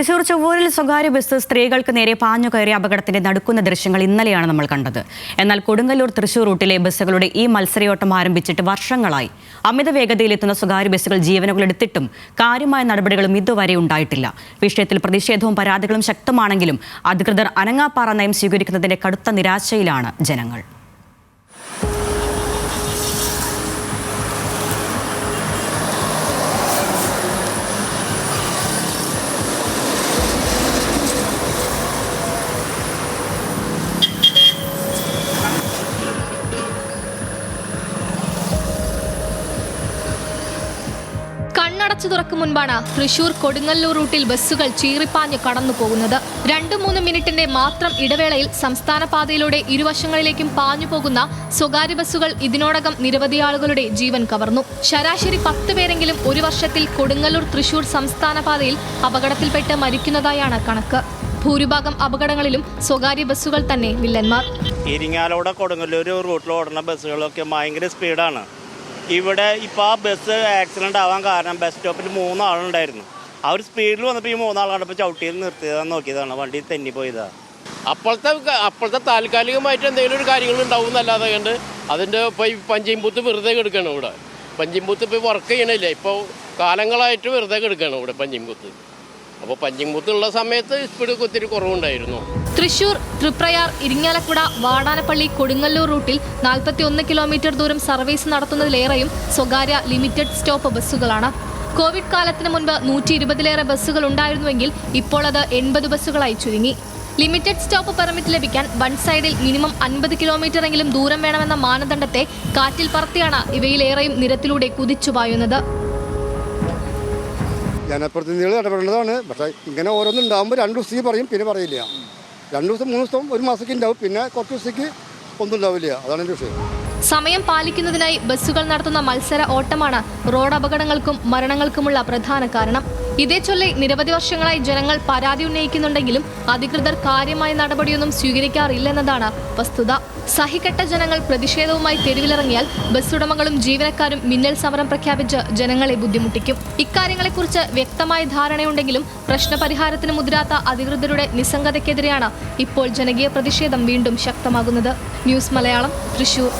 തൃശൂർ ചൊവ്വൂരിൽ സ്വകാര്യ ബസ് സ്ത്രീകൾക്ക് നേരെ പാഞ്ഞു കയറിയ അപകടത്തിന്റെ നടുക്കുന്ന ദൃശ്യങ്ങൾ ഇന്നലെയാണ് നമ്മൾ കണ്ടത്. എന്നാൽ കൊടുങ്ങല്ലൂർ തൃശൂർ റൂട്ടിലെ ബസ്സുകളുടെ ഈ മത്സരയോട്ടം ആരംഭിച്ചിട്ട് വർഷങ്ങളായി. അമിത വേഗതയിലെത്തുന്ന സ്വകാര്യ ബസ്സുകൾ ജീവനുകളെടുത്തിട്ടും കാര്യമായ നടപടികളും ഇതുവരെ ഉണ്ടായിട്ടില്ല. വിഷയത്തിൽ പ്രതിഷേധവും പരാതികളും ശക്തമാണെങ്കിലും അധികൃതർ അനങ്ങാപ്പാറ നയം സ്വീകരിക്കുന്നതിന്റെ കടുത്ത നിരാശയിലാണ് ജനങ്ങൾ. കണ്ണടച്ചു തുറക്കും മുൻപാണ് തൃശൂർ കൊടുങ്ങല്ലൂർ റൂട്ടിൽ ബസ്സുകൾ ചീറിപ്പാഞ്ഞ് കടന്നു പോകുന്നത്. 2-3 മിനിറ്റിന്റെ മാത്രം ഇടവേളയിൽ സംസ്ഥാന പാതയിലൂടെ ഇരുവശങ്ങളിലേക്കും പാഞ്ഞു പോകുന്ന സ്വകാര്യ ബസ്സുകൾ ഇതിനോടകം നിരവധി ആളുകളുടെ ജീവൻ കവർന്നു. ശരാശരി 10 പേരെങ്കിലും ഒരു വർഷത്തിൽ കൊടുങ്ങല്ലൂർ തൃശൂർ സംസ്ഥാന പാതയിൽ അപകടത്തിൽപ്പെട്ട് മരിക്കുന്നതായാണ് കണക്ക്. ഭൂരിഭാഗം അപകടങ്ങളിലും സ്വകാര്യ ബസ്സുകൾ തന്നെ വില്ലന്മാർ. ഇരിങ്ങാലോടെ കൊടുങ്ങല്ലൂർ റൂട്ടിൽ ഓടുന്ന ബസ്സുകളൊക്കെ ഭയങ്കര സ്പീഡാണ്. ഇവിടെ ഇപ്പോൾ ആ ബസ് ആക്സിഡൻ്റ് ആവാൻ കാരണം ബസ് സ്റ്റോപ്പിൽ 3 ആളുണ്ടായിരുന്നു. ആ ഒരു സ്പീഡിൽ വന്നപ്പോൾ ഈ 3 ആൾ കണ്ടപ്പോൾ ചവിട്ടിയിൽ നിർത്തിയതാന്ന് നോക്കിയതാണ്, വണ്ടി തെന്നിപ്പോയതാണ്. അപ്പോഴത്തെ താൽക്കാലികമായിട്ട് എന്തെങ്കിലും ഒരു കാര്യങ്ങൾ ഉണ്ടാവും എന്നല്ലാതെ കണ്ട് അതിൻ്റെ ഇപ്പോൾ ഈ പഞ്ചിങ് ബൂത്ത് വെറുതെ കിടക്കണം. ഇവിടെ പഞ്ചിങ് ബൂത്ത് ഇപ്പോൾ വർക്ക് ചെയ്യണില്ല, ഇപ്പോൾ കാലങ്ങളായിട്ട് വെറുതെ കിടക്കണം ഇവിടെ പഞ്ചിങ് ബൂത്ത്. അപ്പോൾ പഞ്ചിങ് ബൂത്ത് ഉള്ള സമയത്ത് സ്പീഡ് ഒത്തിരി കുറവുണ്ടായിരുന്നു. തൃശൂർ, തൃപ്രയാർ, ഇരിങ്ങാലക്കുട, വാടാനപ്പള്ളി, കൊടുങ്ങല്ലൂർ റൂട്ടിൽ 41 കിലോമീറ്റർ ദൂരം സർവീസ് നടത്തുന്നതിലേറെയും സ്വകാര്യ ലിമിറ്റഡ് സ്റ്റോപ്പ് ബസ്സുകളാണ്. കോവിഡ് കാലത്തിന് മുൻപ് 120-ലേറെ ബസ്സുകൾ ഉണ്ടായിരുന്നുവെങ്കിൽ ഇപ്പോൾ അത് 80 ബസ്സുകളായി ചുരുങ്ങി. ലിമിറ്റഡ് സ്റ്റോപ്പ് പെർമിറ്റ് ലഭിക്കാൻ വൺ സൈഡിൽ മിനിമം 50 കിലോമീറ്റർ എങ്കിലും ദൂരം വേണമെന്ന മാനദണ്ഡത്തെ കാറ്റിൽ പറത്തിയാണ് ഇവയിലേറെയും നിരത്തിലൂടെ കുതിച്ചുപായുന്നത്. ജനപ്രതിനിധികൾ ഇടപെടേണ്ടതാണ്. പക്ഷേ ഇങ്ങനെ ഓരോന്നുണ്ടാകുമ്പോൾ 2 ദിവസത്തേക്ക് പറയും, പിന്നെ പറയില്ല. 2 ദിവസം 3 ദിവസം ഒരു മാസത്തേക്ക് ഉണ്ടാവും, പിന്നെ കുറച്ച് ദിവസത്തേക്ക് ഒന്നും ഉണ്ടാവില്ല. അതാണ് എൻ്റെ വിഷയം. സമയം പാലിക്കുന്നതിനായി ബസ്സുകൾ നടത്തുന്ന മത്സര ഓട്ടമാണ് റോഡ് അപകടങ്ങൾക്കും മരണങ്ങൾക്കുമുള്ള പ്രധാന കാരണം. ഇതേ ചൊല്ലി നിരവധി വർഷങ്ങളായി ജനങ്ങൾ പരാതി ഉന്നയിക്കുന്നുണ്ടെങ്കിലും അധികൃതർ കാര്യമായ നടപടിയൊന്നും സ്വീകരിക്കാറില്ലെന്നതാണ് വസ്തുത. സഹികെട്ട ജനങ്ങൾ പ്രതിഷേധവുമായി തെരുവിലിറങ്ങിയാൽ ബസ്സുടമകളും ജീവനക്കാരും മിന്നൽ സമരം പ്രഖ്യാപിച്ച് ജനങ്ങളെ ബുദ്ധിമുട്ടിക്കും. ഇക്കാര്യങ്ങളെക്കുറിച്ച് വ്യക്തമായ ധാരണയുണ്ടെങ്കിലും പ്രശ്നപരിഹാരത്തിന് മുതിരാത്ത അധികൃതരുടെ നിസ്സംഗതയ്ക്കെതിരെയാണ് ഇപ്പോൾ ജനകീയ പ്രതിഷേധം വീണ്ടും ശക്തമാകുന്നത്. ന്യൂസ് മലയാളം, തൃശൂർ.